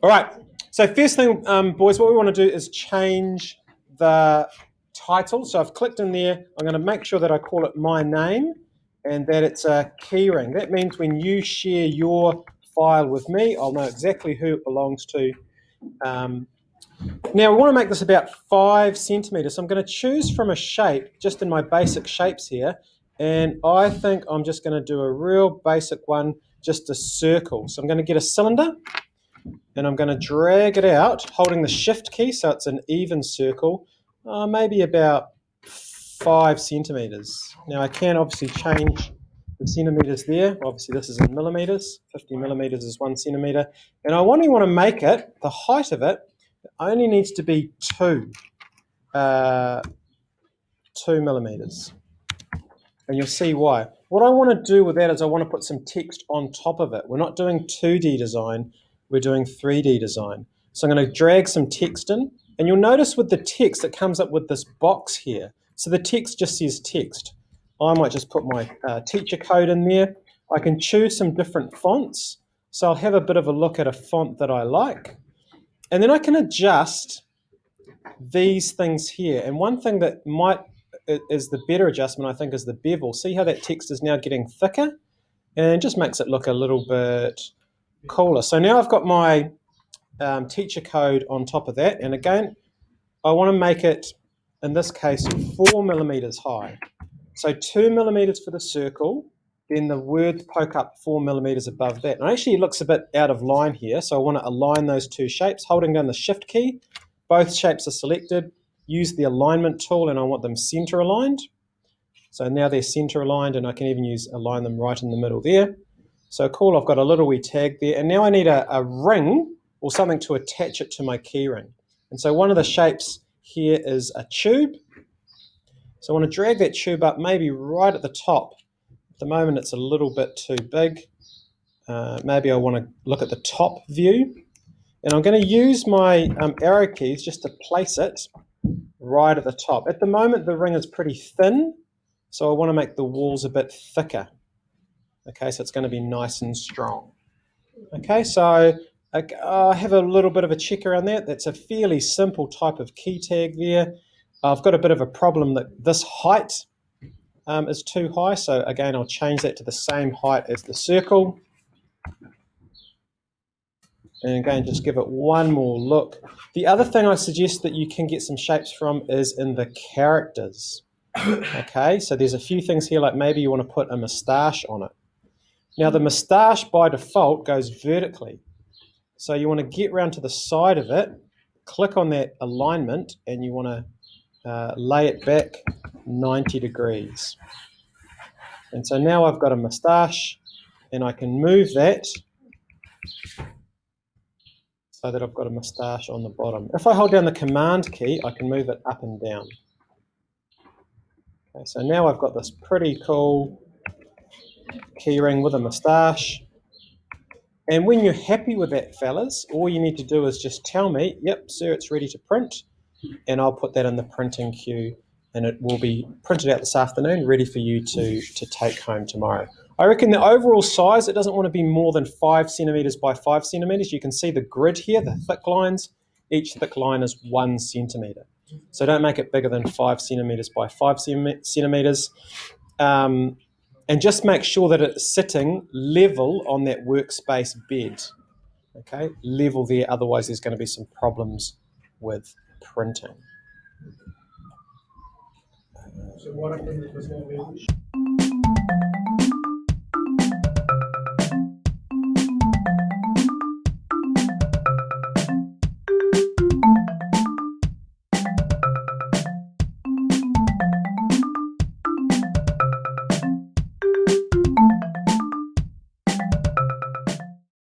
All right, so first thing, boys, what we want to do is change the title. So I've clicked in there. I'm going to make sure that I call it my name and that it's a keyring. That means when you share your file with me, I'll know exactly who it belongs to. Now we want to make this about 5 centimeters. So I'm going to choose from a shape just in my basic shapes here. And I think I'm just going to do a real basic one, just a circle. So I'm going to get a cylinder and I'm going to drag it out holding the shift key so it's an even circle, maybe about 5 centimeters. Now I can obviously change the centimeters there. Obviously this is in millimeters. 50 millimeters is 1 centimeter. And I only want to make it, the height of it only needs to be 2 millimeters. And you'll see why. What I want to do with that is I want to put some text on top of it. We're not doing 2D design, we're doing 3D design. So I'm going to drag some text in, and you'll notice with the text it comes up with this box here. So the text just says text. I might just put my teacher code in there. I can choose some different fonts. So I'll have a bit of a look at a font that I like. And then I can adjust these things here. And one thing that is the better adjustment, I think, is the bevel. See how that text is now getting thicker? And it just makes it look a little bit cooler. So now I've got my teacher code on top of that. And again, I want to make it, in this case, 4 millimeters high. So 2 millimeters for the circle, then the words poke up 4 millimeters above that. And actually it looks a bit out of line here. So I want to align those two shapes, holding down the shift key. Both shapes are selected. Use the alignment tool and I want them center aligned. So now they're center aligned and I can even align them right in the middle there. So cool, I've got a little wee tag there. And now I need a ring or something to attach it to my key ring. And so one of the shapes here is a tube. So I want to drag that tube up maybe right at the top. At the moment it's a little bit too big. Maybe I want to look at the top view. And I'm going to use my arrow keys just to place it right at the top. At the moment the ring is pretty thin, so I want to make the walls a bit thicker. Okay, so it's going to be nice and strong. Okay, so I have a little bit of a check around that. That's a fairly simple type of key tag there. I've got a bit of a problem that this height is too high, so again I'll change that to the same height as the circle. And again, just give it one more look. The other thing I suggest that you can get some shapes from is in the characters. Okay, so there's a few things here, like maybe you want to put a moustache on it. Now the moustache by default goes vertically. So you want to get round to the side of it, click on that alignment, and you want to lay it back 90 degrees. And so now I've got a moustache, and I can move that so that I've got a moustache on the bottom. If I hold down the command key, I can move it up and down. Okay, so now I've got this pretty cool keyring with a moustache. And when you're happy with that, fellas, all you need to do is just tell me, yep, sir, it's ready to print, and I'll put that in the printing queue, and it will be printed out this afternoon, ready for you to take home tomorrow. I reckon the overall size, it doesn't want to be more than 5 centimeters by 5 centimeters. You can see the grid here, the thick lines. Each thick line is 1 centimeter. So don't make it bigger than 5 centimeters by 5 centimeters. And just make sure that it's sitting level on that workspace bed. Okay, level there, otherwise there's going to be some problems with printing. So what happens if it's not level?